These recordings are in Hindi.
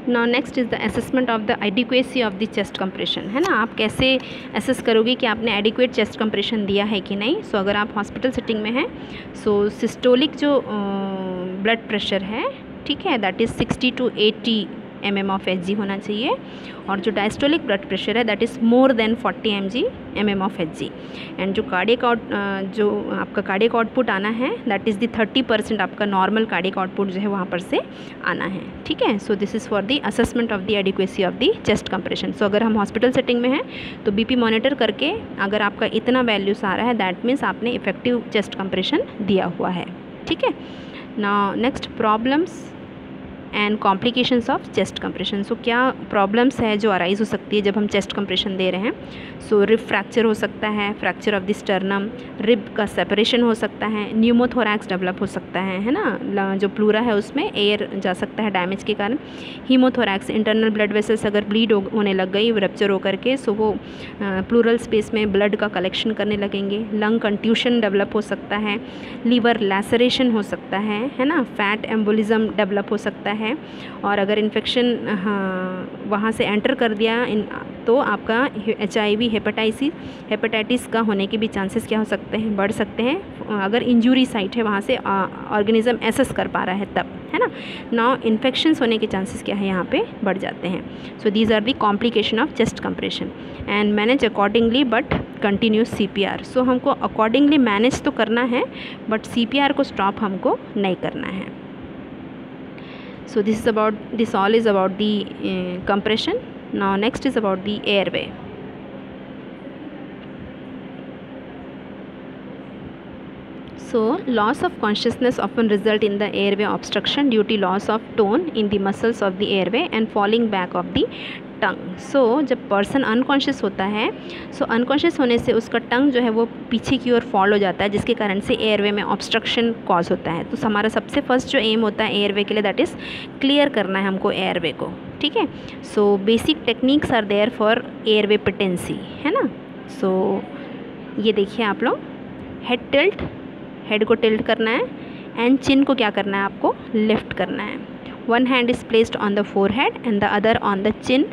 Now next is the assessment of the adequacy of the chest compression, है ना। आप कैसे असेस करोगे कि आपने एडिक्वेट चेस्ट कंप्रेशन दिया है कि नहीं। सो अगर आप हॉस्पिटल सेटिंग में हैं, सो सिस्टोलिक जो ब्लड प्रेशर है, ठीक है, that is 60 to 80 mm of Hg होना चाहिए, और जो डायस्टोलिक ब्लड प्रेशर है that is more than 40 mm of Hg। And जो जो आपका कार्डियक आउटपुट आना है दैट इज़ द 30% आपका नॉर्मल कार्डियक आउटपुट जो है वहाँ पर से आना है, ठीक है। So this is for the assessment of the adequacy of the chest compression. So अगर हम हॉस्पिटल सेटिंग में हैं तो बीपी मॉनिटर करके अगर आपका इतना वैल्यूस आ रहा है दैट मीन्स आपने इफेक्टिव चेस्ट कंप्रेशन दिया हुआ है, ठीक है। Now next, problems and complications of chest compression. So क्या प्रॉब्लम्स है जो अराइज हो सकती है जब हम चेस्ट कंप्रेशन दे रहे हैं। सो रिब फ्रैक्चर हो सकता है, fracture of the sternum, rib का सेपरेशन हो सकता है, न्यूमोथोरैक्स डेवलप हो सकता है ना, जो प्लूरा है उसमें एयर जा सकता है डैमेज के कारण। हीमोथोरैक्स, इंटरनल ब्लड वेसल्स अगर ब्लीड होने लग गई रप्चर होकर के, सो वो प्लूरल स्पेस में ब्लड का कलेक्शन करने लगेंगे। लंग कंट्यूशन डेवलप हो सकता है, लीवर लैसरेशन हो सकता है ना, फैट एम्बोलिज्म डेवलप हो सकता है। और अगर इन्फेक्शन वहाँ से एंटर कर दिया तो आपका HIV हेपेटाइटिस का होने के भी चांसेस क्या हो सकते हैं, बढ़ सकते हैं। अगर इंजरी साइट है वहाँ से ऑर्गेनिज्म एसेस कर पा रहा है तब, है ना। नाउ इन्फेक्शंस होने के चांसेस क्या है यहाँ पे बढ़ जाते हैं। So these are the complication of chest compression and manage accordingly but continuous CPR। So हमको अकॉर्डिंगली मैनेज तो करना है बट CPR को स्टॉप हमको नहीं करना है। So this all is about the compression. Now next is about the airway. So loss of consciousness often result in the airway obstruction due to loss of tone in the muscles of the airway and falling back of the टंग। सो जब पर्सन अनकॉन्शियस होता है, सो अनकॉन्शियस होने से उसका टंग जो है वो पीछे की ओर फॉल हो जाता है, जिसके कारण से एयरवे में ऑब्स्ट्रक्शन कॉज होता है। तो हमारा सबसे फर्स्ट जो एम होता है एयरवे के लिए दैट इज़ क्लियर करना है हमको एयरवे को, ठीक है। So basic techniques are there for airway patency, है ना। सो ये देखिए आप लोग, हेड टिल्ट, हेड को टिल्ट करना है एंड चिन को क्या करना है, आपको लिफ्ट करना है। One hand is placed on the forehead and the other on the chin.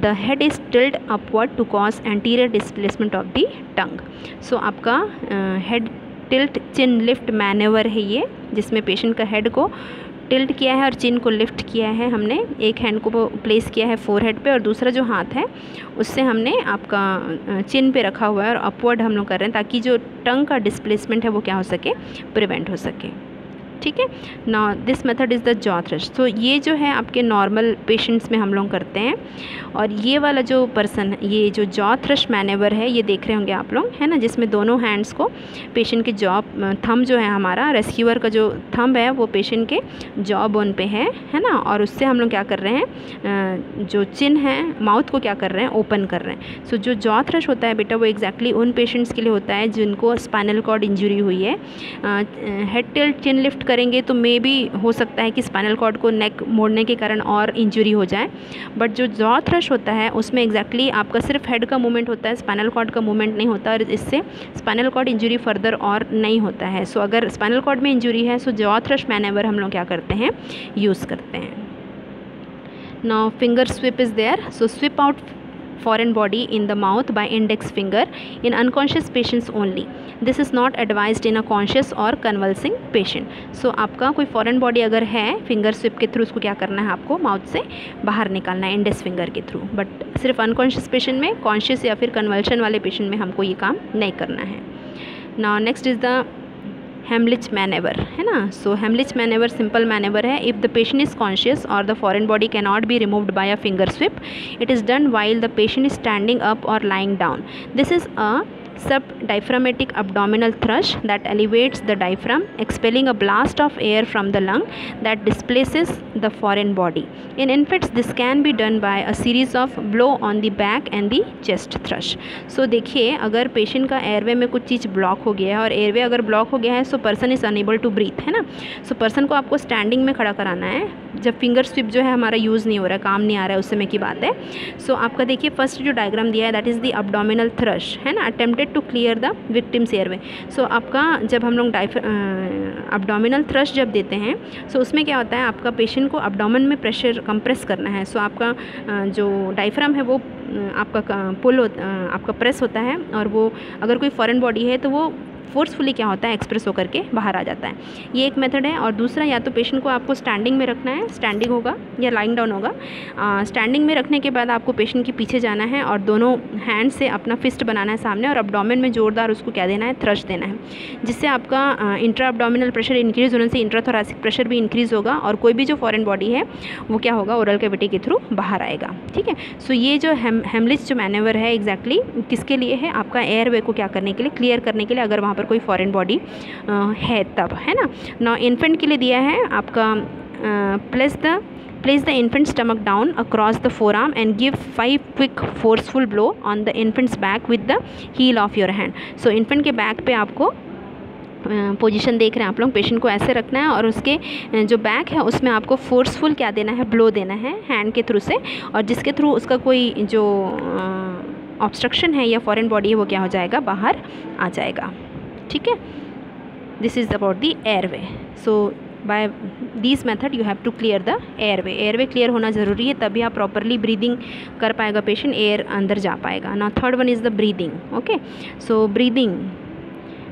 The head is tilted upward to cause anterior displacement of the tongue. So आपका head tilt chin lift manoeuvre है ये, जिसमें पेशेंट का हेड को टिल्ट किया है और चिन को लिफ्ट किया है हमने। एक हैंड को प्लेस किया है फोरहेड पे और दूसरा जो हाथ है उससे हमने आपका चिन पे रखा हुआ है और अपवर्ड हम लोग कर रहे हैं ताकि जो टंग का डिस्प्लेसमेंट है वो क्या हो सके, प्रिवेंट हो सके, ठीक है। Now this method is the jaw thrust. तो ये जो है आपके नॉर्मल पेशेंट्स में हम लोग करते हैं। और ये वाला जो पर्सन, ये जो जॉ थ्रस्ट मैनेवर है ये देख रहे होंगे आप लोग, है ना, जिसमें दोनों हैंड्स को पेशेंट के जॉ, थंब जो है हमारा रेस्क्यूअर का जो थंब है वो पेशेंट के जॉ बोन पे है ना। और उससे हम लोग क्या कर रहे हैं, जो चिन है, माउथ को क्या कर रहे हैं, ओपन कर रहे हैं। सो जो जॉ थ्रस्ट होता है बेटा वो एग्जैक्टली उन पेशेंट्स के लिए होता है जिनको स्पाइनल कॉर्ड इंजरी हुई है। हेड टिल्ट चिन लिफ्ट करेंगे तो मे बी हो सकता है कि स्पाइनल कॉर्ड को नेक मोड़ने के कारण और इंजरी हो जाए, बट जो जॉ थ्रस्ट होता है उसमें एग्जैक्टली आपका सिर्फ हेड का मूवमेंट होता है, स्पाइनल कॉर्ड का मूवमेंट नहीं होता और इससे स्पाइनल कॉर्ड इंजरी फर्दर और नहीं होता है। सो अगर स्पाइनल कॉर्ड में इंजरी है सो जॉ थ्रस्ट मैनेवर हम लोग क्या करते हैं, यूज़ करते हैं। Now finger sweep is there. So sweep out foreign body in the mouth by index finger in unconscious patients only. This is not advised in a conscious or convulsing patient. So आपका कोई foreign body अगर है, फिंगर स्विप के थ्रू उसको क्या करना है, आपको माउथ से बाहर निकालना है इंडेक्स फिंगर के थ्रू। बट सिर्फ अनकॉन्शियस पेशेंट में, कॉन्शियस या फिर कन्वल्शन वाले पेशेंट में हमको ये काम नहीं करना है। Now next is the Heimlich manoeuvre, है ना। So Heimlich manoeuvre simple manoeuvre है। If the patient is conscious और the foreign body can not be removed by a finger sweep, it is done while the patient is standing up और lying down. This is a subdiaphragmatic abdominal thrust that elevates the diaphragm, expelling a blast of air from the lung that displaces the foreign body. In infants, this can be done by a series of blow on the back and the chest thrust. So देखिए, अगर पेशेंट का एयरवे में कुछ चीज़ ब्लॉक हो गया है और एयरवे अगर ब्लॉक हो गया है so person is unable to breathe, है ना। सो पर्सन को आपको स्टैंडिंग में खड़ा कराना है जब फिंगर स्विप जो है हमारा यूज़ नहीं हो रहा है, काम नहीं आ रहा है, उस समय की बात है। सो आपका देखिए फर्स्ट जो डायग्राम दिया है that is the abdominal thrust, है ना। Attempted needed to clear the victim's airway. So आपका जब हम लोग अब्डोमिनल थ्रस्ट जब देते हैं सो उसमें क्या होता है, आपका पेशेंट को अब्डोमेन में प्रेशर कंप्रेस करना है। सो आपका जो डायफ्राम है वो आपका प्रेस होता है, और वो अगर कोई फॉरेन बॉडी है तो वो फोर्सफुली क्या होता है, एक्सप्रेस होकर के बाहर आ जाता है। ये एक मेथड है। और दूसरा, या तो पेशेंट को आपको स्टैंडिंग में रखना है, स्टैंडिंग होगा या लाइंग डाउन होगा। स्टैंडिंग में रखने के बाद आपको पेशेंट के पीछे जाना है और दोनों हैंड से अपना फिस्ट बनाना है सामने, और अब्डोमेन में जोरदार उसको क्या देना है, थ्रस्ट देना है, जिससे आपका इंट्रा अब्डोमिनल प्रेशर इंक्रीज होने से इंट्राथोरेसिक प्रेशर भी इंक्रीज होगा, और कोई भी जो फॉरेन बॉडी है वो क्या होगा, ओरल कैविटी के थ्रू बाहर आएगा। ठीक है। सो ये जो हेमलिच जो मैनेवर है एग्जैक्टली किसके लिए है, आपका एयरवे को क्या करने के लिए, क्लियर करने के लिए, अगर वहाँ पर कोई फॉरेन बॉडी है तब, है ना। इन्फेंट के लिए दिया है आपका place the infant stomach down across the forearm and give 5 quick forceful blow on the infant's back with the heel of your hand। so infant के बैक पे आपको पोजीशन देख रहे हैं आप लोग, पेशेंट को ऐसे रखना है और उसके जो बैक है उसमें आपको फोर्सफुल क्या देना है, ब्लो देना है हैंड के थ्रू से, और जिसके थ्रू उसका कोई जो ऑब्स्ट्रक्शन है या फॉरेन बॉडी है वो क्या हो जाएगा, बाहर आ जाएगा। ठीक है। This is about the airway. So by this method you have to clear the airway. Airway clear होना ज़रूरी है, तभी आप प्रॉपरली ब्रीदिंग कर पाएगा पेशेंट, एयर अंदर जा पाएगा ना। Third one is the breathing. Okay. So breathing,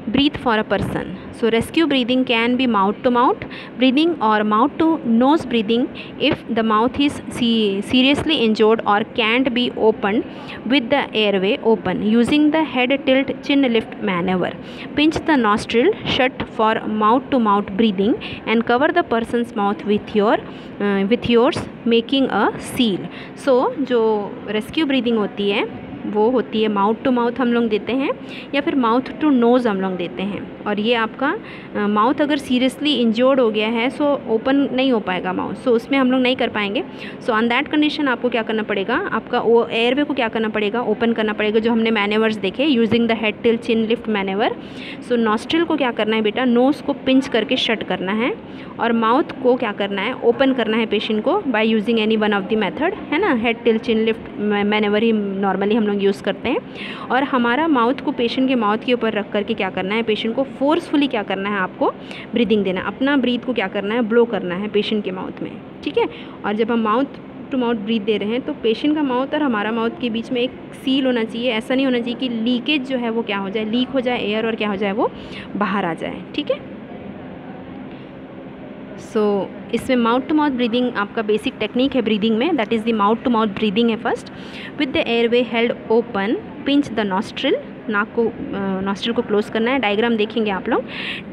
breathe for a person. So rescue breathing can be mouth to mouth breathing or mouth to nose breathing if the mouth is seriously injured or can't be opened with the airway open, using the head tilt chin lift maneuver. Pinch the nostril shut for mouth to mouth breathing and cover the person's mouth with yours, making a seal. So जो rescue breathing होती है वो होती है माउथ टू माउथ हम लोग देते हैं, या फिर माउथ टू नोज़ हम लोग देते हैं। और ये आपका माउथ अगर सीरियसली इंजर्ड हो गया है सो ओपन नहीं हो पाएगा माउथ, सो उसमें हम लोग नहीं कर पाएंगे। सो ऑन दैट कंडीशन आपको क्या करना पड़ेगा, आपका वो एयरवे को क्या करना पड़ेगा, ओपन करना पड़ेगा, जो हमने मैनेवर्स देखे using the head till chin lift manoeuvre. So nostril को क्या करना है बेटा, नोज़ को पिंच करके शट करना है, और माउथ को क्या करना है, ओपन करना है पेशेंट को by using any one of the method, है ना। हेड टिल चिन लिफ्ट मैनेवर ही नॉर्मली हम लोग यूज़ करते हैं। और हमारा माउथ को पेशेंट के माउथ के ऊपर रख करके क्या करना है, पेशेंट को फोर्सफुली क्या करना है, आपको ब्रीदिंग देना, अपना ब्रीथ को क्या करना है, ब्लो करना है पेशेंट के माउथ में। ठीक है। और जब हम माउथ टू माउथ ब्रीथ दे रहे हैं तो पेशेंट का माउथ और हमारा माउथ के बीच में एक सील होना चाहिए। ऐसा नहीं होना चाहिए कि लीकेज जो है वो क्या हो जाए, लीक हो जाए एयर और क्या हो जाए, वो बाहर आ जाए। ठीक है। सो इसमें माउथ टू माउथ ब्रीदिंग आपका बेसिक टेक्निक है ब्रीदिंग में, that is the mouth to mouth breathing है first. With the airway held open, pinch the nostril, नाक को नॉस्ट्रिल को क्लोज करना है। डायग्राम देखेंगे आप लोग।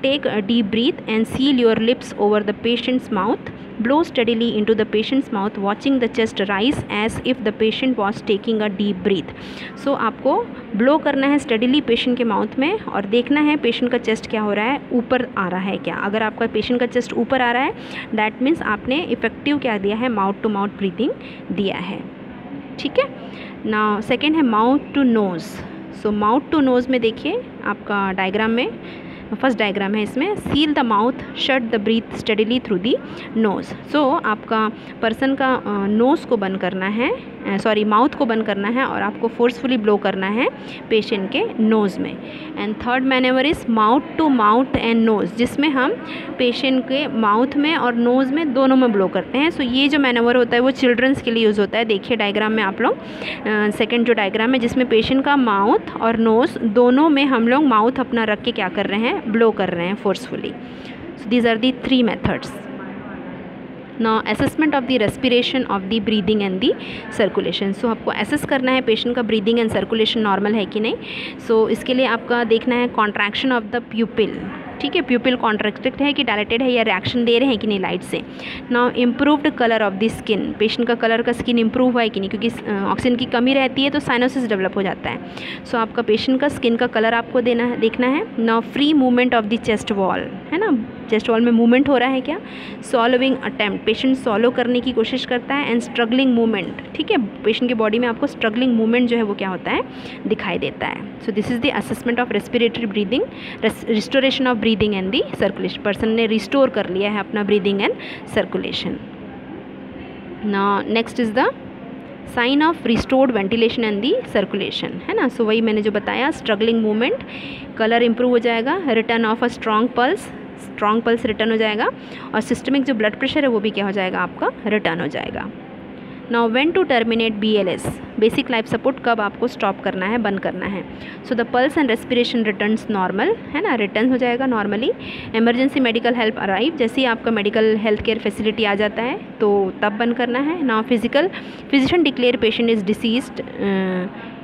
Take a deep breath and seal your lips over the patient's mouth, blow steadily into the patient's mouth, watching the chest rise as if the patient was taking a deep breath. So आपको ब्लो करना है स्टडीली पेशेंट के माउथ में, और देखना है पेशेंट का चेस्ट क्या हो रहा है, ऊपर आ रहा है क्या। अगर आपका पेशेंट का चेस्ट ऊपर आ रहा है दैट मीन्स आपने इफेक्टिव क्या दिया है, माउथ टू माउथ ब्रीथिंग दिया है। ठीक है। ना सेकेंड है mouth to nose. So mouth to nose में देखिए आपका डायग्राम में फर्स्ट डायग्राम है, इसमें seal the mouth shut the breathe steadily through the nose. So आपका पर्सन का नोज़ को बंद करना है, माउथ को बंद करना है, और आपको फोर्सफुली ब्लो करना है पेशेंट के नोज़ में। And third manoeuvre is mouth to mouth and nose, जिसमें हम पेशेंट के माउथ में और नोज़ में दोनों में ब्लो करते हैं। सो ये जो मैनेवर होता है वो चिल्ड्रंस के लिए यूज़ होता है। देखिए डायग्राम में आप लोग, सेकेंड जो डायग्राम है जिसमें पेशेंट का माउथ और नोज़ दोनों में हम लोग माउथ अपना रख के क्या कर रहे हैं, ब्लो कर रहे हैं forcefully. So these are the 3 methods. Now assessment of the respiration of the breathing and the circulation। सो आपको एसेस करना है पेशेंट का ब्रीदिंग एंड सर्कुलेशन नॉर्मल है कि नहीं। सो इसके लिए आपका देखना है कॉन्ट्रैक्शन ऑफ द प्यूपिल। ठीक है। प्यूपिल कॉन्ट्रैक्टेड है कि डायलेटेड है, या रिएक्शन दे रहे हैं कि नहीं लाइट से। Now improved colour of the skin, patient का कलर का स्किन इंप्रूव हुआ है कि नहीं, क्योंकि ऑक्सीजन की कमी रहती है तो साइनोसिस डेवलप हो जाता है। सो आपका पेशेंट का स्किन का कलर आपको देखना है। Now free movement of the chest wall, है ना, चेस्ट वॉल में मूवमेंट हो रहा है क्या। सॉलोविंग अटेम्प्ट, पेशेंट सॉलो करने की कोशिश करता है। एंड स्ट्रगलिंग मूवमेंट, ठीक है, पेशेंट की बॉडी में आपको स्ट्रगलिंग मूवमेंट जो है वो क्या होता है, दिखाई देता है। So this is the assessment of respiratory breathing, restoration of breathing and the circulation. Person ने रिस्टोर कर लिया है अपना breathing and circulation. Now next is the sign of restored ventilation and the circulation, है ना। सो वही मैंने जो बताया, स्ट्रगलिंग मूवमेंट, कलर इंप्रूव हो जाएगा, return of a strong pulse return हो जाएगा, और सिस्टमिक जो ब्लड प्रेशर है वो भी क्या हो जाएगा आपका, रिटर्न हो जाएगा। Now when to terminate BLS, basic life support, कब आपको स्टॉप करना है, बंद करना है। So the pulse and respiration returns normal, है ना, रिटर्न हो जाएगा normally. Emergency medical help arrive, जैसे ही आपका मेडिकल हेल्थ केयर फैसिलिटी आ जाता है तो तब बंद करना है। Now physician declare patient is deceased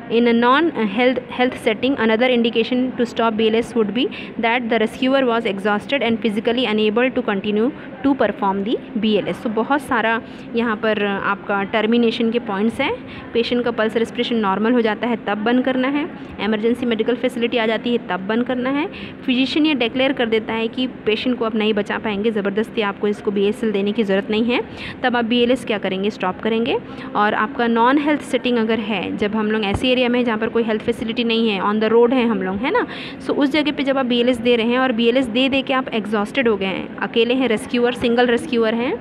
in a non-health setting, another indication to stop BLS would be that the rescuer was exhausted and physically unable to continue to perform the BLS। तो बहुत सारा यहाँ पर आपका टर्मिनेशन के पॉइंट्स हैं। पेशेंट का पल्स रेस्पिरेशन नॉर्मल हो जाता है तब बंद करना है, एमरजेंसी मेडिकल फैसिलिटी आ जाती है तब बंद करना है, फिजिशियन ये डिक्लेयर कर देता है कि पेशेंट को अब नहीं बचा पाएंगे, ज़बरदस्ती आपको इसको BSL देने की ज़रूरत नहीं है, तब आप BLS क्या करेंगे, स्टॉप करेंगे। और आपका नॉन हेल्थ सेटिंग अगर है, जब हम लोग ऐसी एरिया में जहाँ पर कोई हेल्थ फैसिलिटी नहीं है, ऑन द रोड है हम लोग, है ना, सो उस जगह पे जब आप BLS दे रहे हैं और BLS दे के आप एग्जॉस्टेड हो गए हैं, अकेले हैं, रेस्क्यूअर सिंगल रेस्क्यूअर हैं,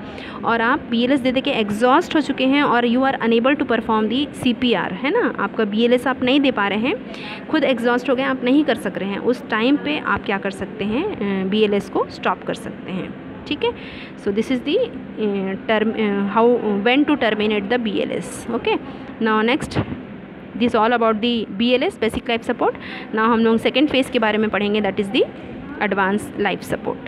और आप BLS दे के एग्जॉस्ट हो चुके हैं और you are unable to perform the CPR, है ना, आपका BLS आप नहीं दे पा रहे हैं, खुद एग्जॉस्ट हो गए, आप नहीं कर सक रहे हैं, उस टाइम पे आप क्या कर सकते हैं, BLS को स्टॉप कर सकते हैं। ठीक है, so this is the how when to terminate the BLS। Okay, now next this all about the BLS, basic life support. Now हम लोग सेकेंड फेज़ के बारे में पढ़ेंगे, that is the advance life support.